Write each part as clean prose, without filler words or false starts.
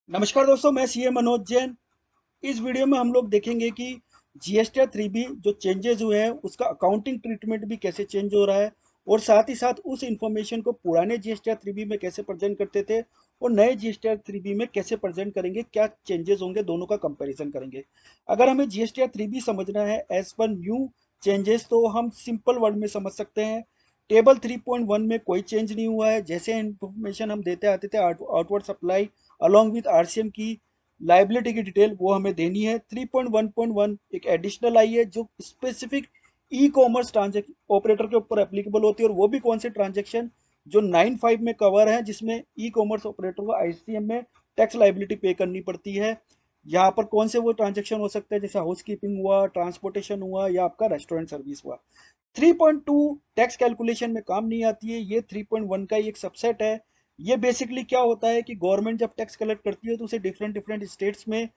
नमस्कार दोस्तों, मैं सीए मनोज जैन। इस वीडियो में हम लोग देखेंगे कि जीएसटी 3B जो चेंजेस हुए हैं उसका अकाउंटिंग ट्रीटमेंट भी कैसे चेंज हो रहा है और साथ ही साथ उस इंफॉर्मेशन को पुराने जीएसटी 3B में कैसे प्रेजेंट करते थे और नए जीएसटी 3B में कैसे प्रेजेंट करेंगे, क्या चेंजेस होंगे, दोनों का कंपैरिजन करेंगे। अगर हमें जीएसटी 3B समझना है एज पर न्यू चेंजेस तो हम सिंपल वर्ड में समझ सकते हैं। टेबल 3.1 में कोई चेंज नहीं हुआ है। जैसे इंफॉर्मेशन हम देते आते थे outward supply along with RCM की लाइबिलिटी की डिटेल वो हमें देनी है। 3.1.1 एक एडिशनल आई है जो specific e commerce transaction operator के ऊपर एप्लीकेबल होती है और वो भी कौन से ट्रांजेक्शन जो 9(5) में कवर है, जिसमें ई कॉमर्स ऑपरेटर को आईसीएम में टैक्स लाइबिलिटी पे करनी पड़ती है। यहाँ पर कौन से वो ट्रांजेक्शन हो सकते हैं, जैसे हाउस कीपिंग हुआ, ट्रांसपोर्टेशन हुआ या आपका रेस्टोरेंट सर्विस हुआ। 3.2 टैक्स कैलकुलेशन में काम नहीं आती है, ये 3.1 का ही एक सबसेट है। ये बेसिकली क्या होता है कि गवर्नमेंट जब टैक्स कलेक्ट करती है तो उसे डिफरेंट डिफरेंट स्टेट्स में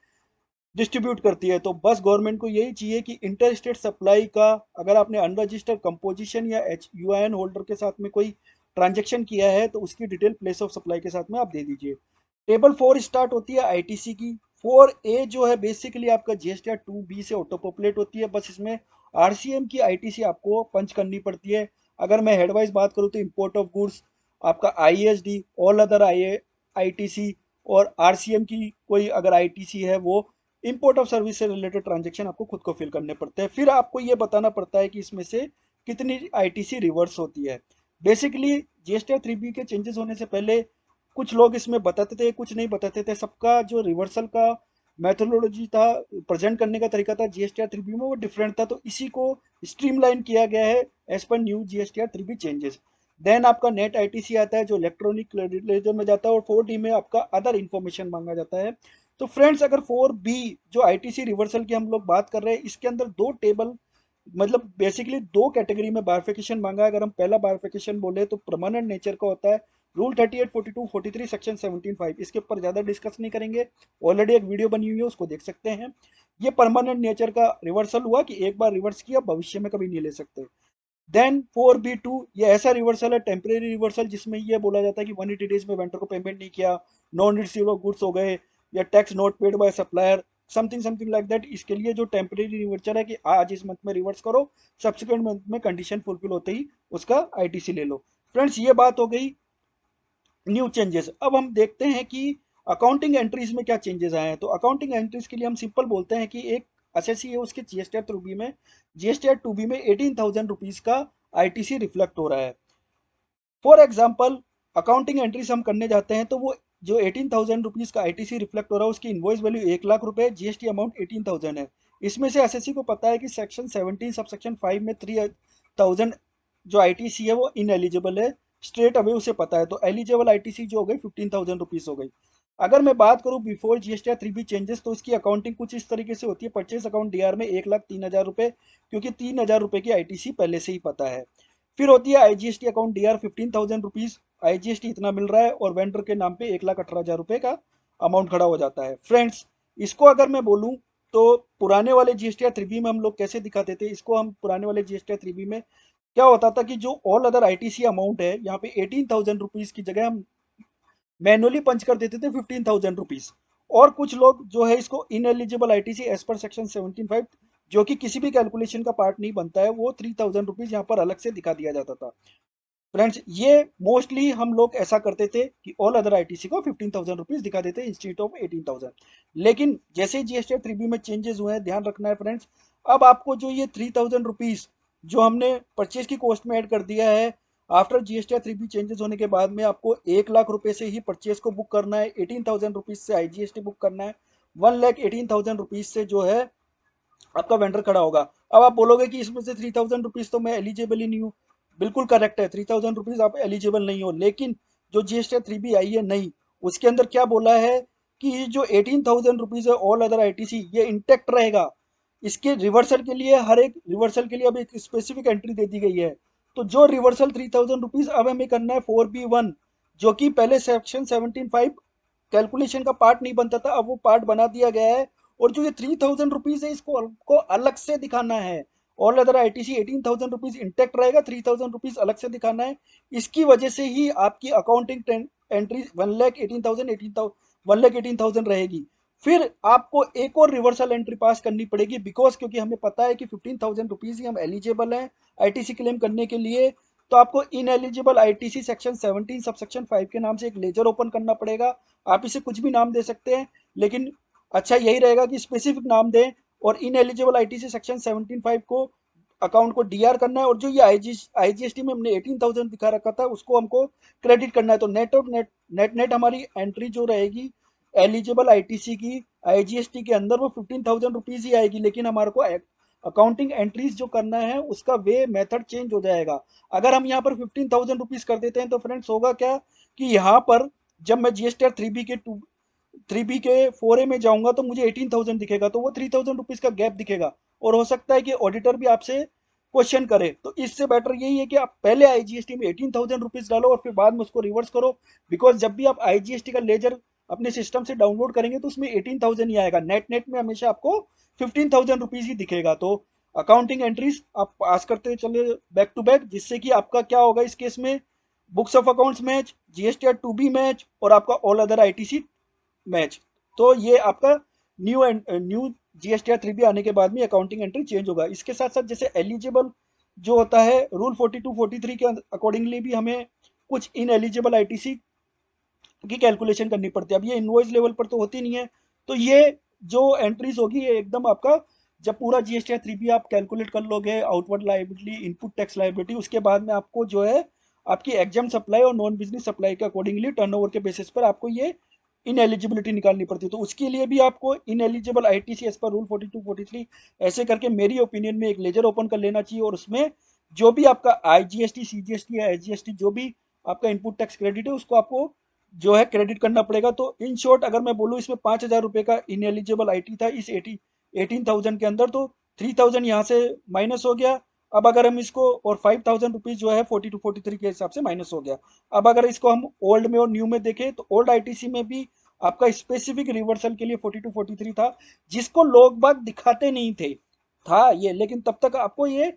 डिस्ट्रीब्यूट करती है। तो बस गवर्नमेंट को यही चाहिए कि इंटर स्टेट सप्लाई का अगर आपने अनरजिस्टर्ड कंपोजिशन या एच यूआईएन होल्डर के साथ में कोई ट्रांजेक्शन किया है तो उसकी डिटेल प्लेस ऑफ सप्लाई के साथ में आप दे दीजिए। टेबल 4 स्टार्ट होती है आईटीसी की। 4A जो है बेसिकली आपका जीएसटी 2B से ऑटो पॉपुलेट होती है, बस इसमें आरसीएम की आईटीसी आपको पंच करनी पड़ती है। अगर मैं हेडवाइज बात करूँ तो इंपोर्ट ऑफ गुड्स, आपका ISD, all other I ITC और आरसीएम की कोई अगर आईटीसी है वो इंपोर्ट ऑफ सर्विस से रिलेटेड ट्रांजेक्शन आपको खुद को फिल करने पड़ते हैं। फिर आपको ये बताना पड़ता है कि इसमें से कितनी आईटीसी रिवर्स होती है। बेसिकली जीएसटी 3B के चेंजेस होने से पहले कुछ लोग इसमें बताते थे, कुछ नहीं बताते थे। सबका जो रिवर्सल का मेथोडोलॉजी था, प्रेजेंट करने का तरीका था जीएसटी 3B में, वो डिफरेंट था। तो इसी को स्ट्रीमलाइन किया गया है as per new GST 3B changes. Then आपका नेट आईटीसी आता है जो इलेक्ट्रॉनिक क्रेडिट लेजर में जाता है और 4D में आपका अदर इंफॉर्मेशन मांगा जाता है। तो फ्रेंड्स, अगर 4B जो आईटीसी रिवर्सल की हम लोग बात कर रहे हैं, इसके अंदर दो टेबल मतलब बेसिकली दो कैटेगरी में बारफिकेशन मांगा है। अगर हम पहला बारफिकेशन बोले तो परमानेंट नेचर का होता है। रूल 38, 42, 43 सेक्शन 17(5), इसके ऊपर ज्यादा डिस्कस नहीं करेंगे, ऑलरेडी एक वीडियो बनी हुई है उसको देख सकते हैं। ये परमानेंट नेचर का रिवर्सल हुआ कि एक बार रिवर्स किया भविष्य में कभी नहीं ले सकते। देन 4B2 ये ऐसा रिवर्सल है, टेम्परेरी रिवर्सल, जिसमें ये बोला जाता है कि 180 डेज में वेंडर को पेमेंट नहीं किया, नॉन रिसीव ऑफ गुड्स हो गए या tax not paid by supplier, something something like that. इसके लिए जो टेम्परेरी रिवर्सल है कि आज इस मंथ में रिवर्स करो, सब्सिक्वेंट मंथ में कंडीशन फुलफिल होते ही उसका आईटीसी ले लो। फ्रेंड्स, ये बात हो गई न्यू चेंजेस। अब हम देखते हैं कि अकाउंटिंग एंट्रीज में क्या चेंजेस आए हैं। तो अकाउंटिंग एंट्रीज के लिए हम सिंपल बोलते हैं कि एक एसएससी है, उसके जीएसटीआर 2B में में 18,000 रुपीज का आईटीसी रिफ्लेक्ट हो रहा है। फॉर एग्जाम्पल, अकाउंटिंग एंट्रीज हम करने जाते हैं तो वो जो 18,000 रुपीज का आईटीसी रिफ्लेक्ट हो रहा है उसकी इनवॉइस वैल्यू 1 लाख रुपए, जीएसटी अमाउंट 18,000 है। इसमें से एसएससी को पता है कि सेक्शन 17 सब सेक्शन 5 में 3,000 जो आईटीसी है वो इनएलिजिबल है, स्ट्रेट अवे उसे पता है। तो एलिजिबल आईटीसी जो हो गई 15,000 रुपीज हो गई। अगर मैं बात करूं बिफोर जीएसटी 3B चेंजेस तो इसकी अकाउंटिंग कुछ इस तरीके से होती है। परचेस अकाउंट डीआर में 1,03,000 रुपए, क्योंकि 3,000 रुपए की आईटीसी पहले से ही पता है। फिर होती है IGST account DR 15,000 rupees, IGST इतना मिल रहा है और वेंडर के नाम पे 1,18,000 रुपए का अमाउंट खड़ा हो जाता है। फ्रेंड्स, इसको अगर मैं बोलूं तो पुराने वाले जीएसटी 3B में हम लोग कैसे दिखाते थे इसको, हम पुराने वाले जीएसटी 3B में क्या होता था कि जो ऑल अदर आईटीसी अमाउंट है यहाँ पे 18,000 रुपीज की जगह हम मैनुअली पंच कर देते थे 15,000 रुपीज। और कुछ लोग जो है इसको ineligible ITC as per section 17(5) जो कि किसी भी कैलकुलेशन का पार्ट नहीं बनता है, वो 3,000 रुपीज यहाँ पर अलग से दिखा दिया जाता था। फ्रेंड्स, ये मोस्टली हम लोग ऐसा करते थे कि ऑल अदर आईटीसी को 15,000 रुपीज दिखा देते इंस्टीट्यूट ऑफ 18,000। लेकिन जैसे जीएसटी 3B में चेंजेस हुए हैं, ध्यान रखना है फ्रेंड्स, अब आपको जो ये 3,000 रुपीज जो हमने परचेज की कॉस्ट में ऐड कर दिया है, आफ्टर जीएसटी 3B चेंजेस होने के बाद में आपको 1 लाख रुपए से ही परचेज को बुक करना है, 18,000 रुपीज से आईजीएसटी बुक करना है, 1,18,000 रुपीज से जो है आपका वेंडर खड़ा होगा। अब आप बोलोगे कि इसमें से 3,000 रुपीज तो मैं एलिजिबल ही नहीं हूँ। बिल्कुल करेक्ट है, 3,000 रुपीज आप एलिजिबल नहीं हो, लेकिन जो जीएसटी 3B आई है नहीं, उसके अंदर क्या बोला है कि जो 18,000 रुपीज है ऑल अदर आईटीसी ये इंटेक्ट रहेगा। इसके रिवर्सल के लिए हर एक रिवर्सल के लिए अब एक स्पेसिफिक एंट्री दे दी गई है। तो जो रिवर्सल 3,000 रुपीज अब हमें करना है 4B1, जो कि पहले सेक्शन 17(5) कैलकुलेशन का पार्ट नहीं बनता था, अब वो पार्ट बना दिया गया है। और जो ये 3,000 रुपीज है इसको आपको अलग से दिखाना है। All other ITC 18,000 rupees intact रहेगा, 3,000 रुपीज अलग से दिखाना है। इसकी वजह से ही आपकी अकाउंटिंग एंट्री 1,18,000 1,18,000 रहेगी। फिर आपको एक और रिवर्सल एंट्री पास करनी पड़ेगी, बिकॉज क्योंकि हमें पता है कि 15,000 रुपीज ही हम एलिजिबल हैं आईटीसी क्लेम करने के लिए। तो आपको ineligible ITC section 17 subsection 5 के नाम से एक लेजर ओपन करना पड़ेगा। आप इसे कुछ भी नाम दे सकते हैं, लेकिन अच्छा यही रहेगा कि स्पेसिफिक नाम दें। और इन एलिजिबल आईटीसी सेक्शन 17(5) को अकाउंट को डीआर करना है, और जो ये आईजीएसटी में हमने 18,000 दिखा रखा था उसको हमको क्रेडिट करना है। तो नेट और नेट हमारी एंट्री जो रहेगी एलिजिबल आईटीसी की आईजीएसटी के अंदर वो 15,000 रुपीज ही आएगी, लेकिन हमारे को अकाउंटिंग एंट्रीज जो करना है उसका वे मेथड चेंज हो जाएगा। अगर हम यहाँ पर 15,000 रुपीज कर देते हैं तो फ्रेंड्स होगा क्या कि यहाँ पर जब मैं जीएसटीआर 3B के 4A में जाऊंगा तो मुझे 18,000 दिखेगा, तो वो 3,000 रुपीज का गैप दिखेगा। और हो सकता है कि ऑडिटर भी आपसे क्वेश्चन करे। तो इससे बेटर यही है कि आप पहले आईजीएसटी में 18,000 रुपीज डालो और फिर बाद में उसको रिवर्स करो। बिकॉज जब भी आप आईजीएसटी का लेजर अपने सिस्टम से डाउनलोड करेंगे तो उसमें 18,000 ही आएगा, नेट में हमेशा आपको 15,000 रुपीज ही दिखेगा। तो अकाउंटिंग एंट्रीज आप पास करते चले बैक टू बैक, जिससे कि आपका क्या होगा इस केस में, books of accounts match, GSTR 2B match, और आपका ऑल अदर आईटीसी मैच। तो ये आपका न्यू जीएसटीआर 3B आने के बाद में अकाउंटिंग एंट्री चेंज होगा। इसके साथ साथ जैसे एलिजिबल जो होता है रूल 42 43 के अकॉर्डिंगली भी हमें कुछ इन एलिजिबल आईटीसी की कैलकुलेशन करनी पड़ती है। अब ये इनवॉइस लेवल पर तो होती नहीं है। तो ये जो एंट्रीज होगी ये एकदम आपका जब पूरा जीएसटीआर 3B आप कैलकुलेट कर लोगे, outward liability, input tax liability, उसके बाद में आपको जो है आपकी एग्जाम सप्लाई और नॉन बिजनेस सप्लाई के अकॉर्डिंगली टर्नओवर के बेसिस पर आपको ये इन एलिजिबिलिटी निकालनी पड़ती है। तो उसके लिए भी आपको ineligible ITC as per rule 42 43 ऐसे करके मेरी ओपिनियन में एक लेजर ओपन कर लेना चाहिए, और उसमें जो भी आपका आईजीएसटी सीजीएसटी या एसजीएसटी जो भी आपका इनपुट टैक्स क्रेडिट है उसको आपको जो है क्रेडिट करना पड़ेगा। तो इन शॉर्ट अगर मैं बोलूँ इसमें 5,000 रुपये का इन एलिजिबल आईटी था इस 18,000 के अंदर, तो 3,000 यहाँ से माइनस हो गया। अब अगर हम इसको और 5,000 रुपीज जो है 42 43 के हिसाब से माइनस हो गया। अब अगर इसको हम ओल्ड में और न्यू में देखें तो ओल्ड आईटीसी में भी आपका स्पेसिफिक रिवर्सल के लिए 42 43 था, जिसको लोग बाग दिखाते नहीं थे, था ये, लेकिन तब तक आपको ये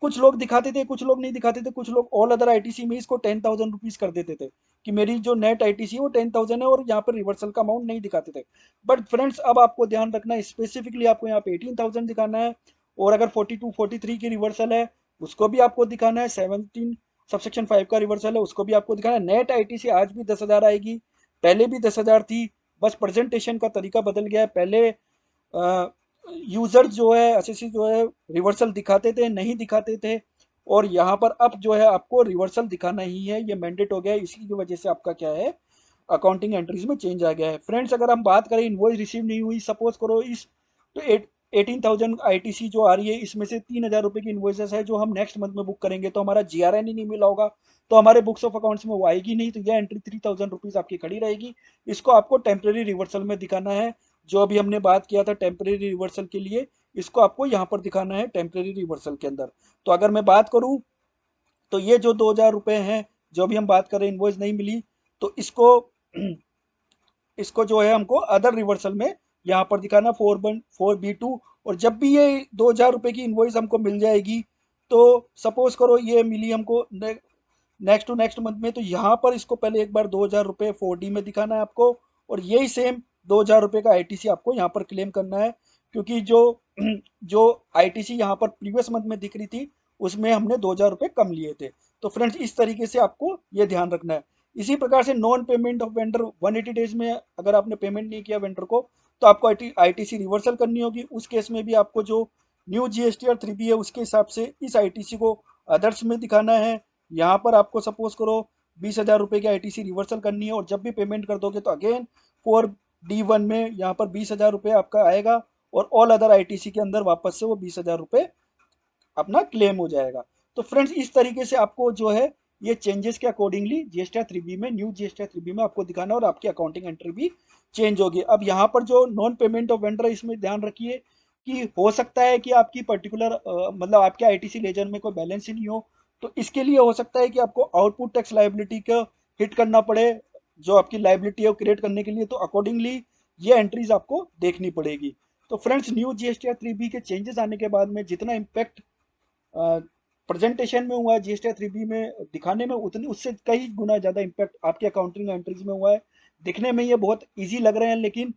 कुछ लोग दिखाते थे, कुछ लोग नहीं दिखाते थे, कुछ लोग ऑल अदर आईटीसी में इसको 10,000 रुपीज कर देते थे कि मेरी जो नेट आईटीसी है वो 10,000 है, और यहाँ पर रिवर्सल का अमाउंट नहीं दिखाते थे। बट फ्रेंड्स अब आपको ध्यान रखना है, स्पेसिफिकली आपको यहाँ पे 18,000 दिखाना है, और अगर 42 43 की रिवर्सल है उसको भी आपको दिखाना है, 17 सबसेक्शन 5 का रिवर्सल है उसको भी आपको दिखाना है। नेट आईटीसी आज भी 10,000 आएगी, पहले भी 10,000 थी, बस प्रेजेंटेशन का तरीका बदल गया है। पहले यूजर जो है एसएससी जो है रिवर्सल दिखाते थे, नहीं दिखाते थे, और यहाँ पर अब जो है आपको रिवर्सल दिखाना ही है, ये मैंडेट हो गया है। इसी की वजह से आपका क्या है अकाउंटिंग एंट्रीज में चेंज आ गया है। फ्रेंड्स अगर हम बात करें इनवॉइस रिसीव नहीं हुई, सपोज करो इस तो 18,000 आईटीसी जो आ रही है इसमें से 3,000 रुपए की इन्वॉइसेस है जो हम नेक्स्ट मंथ में बुक करेंगे, तो हमारा जीआरएन ही नहीं मिला होगा, तो हमारे बुक्स ऑफ अकाउंट्स में वो आएगी नहीं, तो यह एंट्री 3,000 रुपीज आपकी खड़ी रहेगी। इसको आपको टेम्परेरी रिवर्सल में दिखाना है, जो अभी हमने बात किया था टेम्परेरी रिवर्सल के लिए, इसको आपको यहाँ पर दिखाना है टेम्परेरी रिवर्सल के अंदर। तो अगर मैं बात करूँ तो ये जो 2,000 रुपए हैं जो अभी हम बात कर रहे हैं इन्वॉइस नहीं मिली, तो इसको इसको जो है हमको अदर रिवर्सल में यहाँ पर दिखाना 4B2। और जब भी ये 2,000 रुपए की इन्वॉइस हमको मिल जाएगी, तो सपोज करो ये मिली हमको नेक्स्ट टू नेक्स्ट मंथ में, तो यहाँ पर इसको पहले एक बार 2,000 रुपये 4D में दिखाना है आपको, और यही सेम 2,000 रुपये का आईटीसी आपको यहाँ पर क्लेम करना है, क्योंकि जो जो आईटीसी यहाँ पर प्रीवियस मंथ में दिख रही थी उसमें हमने 2,000 रुपये कम लिए थे। तो फ्रेंड्स इस तरीके से आपको ये ध्यान रखना है। इसी प्रकार से non payment of vendor 180 days में अगर आपने पेमेंट नहीं किया वेंडर को, तो आपको आईटीसी रिवर्सल करनी होगी। उस केस में भी आपको जो न्यू जीएसटीआर 3B है उसके हिसाब से इस आईटीसी को अदर्स में दिखाना है। यहाँ पर आपको सपोज करो 20,000 रुपये की आईटीसी रिवर्सल करनी है, और जब भी पेमेंट कर दोगे तो अगेन 4D1 में यहाँ पर 20,000 रुपये आपका आएगा, और ऑल अदर आईटीसी के अंदर वापस से वो 20,000 रुपये अपना क्लेम हो जाएगा। तो फ्रेंड्स इस तरीके से आपको जो है ये चेंजेस के अकॉर्डिंगली जीएसटीआर 3B में न्यू जीएसटीआर 3B में आपको दिखाना है, और आपकी अकाउंटिंग एंट्री भी चेंज होगी। अब यहाँ पर जो नॉन पेमेंट ऑफ वेंडर इसमें ध्यान रखिए कि हो सकता है कि आपकी पर्टिकुलर मतलब आपके आईटीसी लेजर में कोई बैलेंस ही नहीं हो, तो इसके लिए हो सकता है कि आपको आउटपुट टैक्स लाइबिलिटी का हिट करना पड़े, जो आपकी लाइबिलिटी है वो क्रिएट करने के लिए, तो अकॉर्डिंगली ये एंट्रीज आपको देखनी पड़ेगी। तो फ्रेंड्स न्यू जीएसटीआर 3B के चेंजेस आने के बाद में जितना इम्पैक्ट प्रेजेंटेशन में हुआ है जीएसटीआर 3B में दिखाने में, उतनी उससे कई गुना ज़्यादा इम्पैक्ट आपके अकाउंटिंग एंट्रीज में हुआ है। दिखने में ये बहुत इजी लग रहे हैं, लेकिन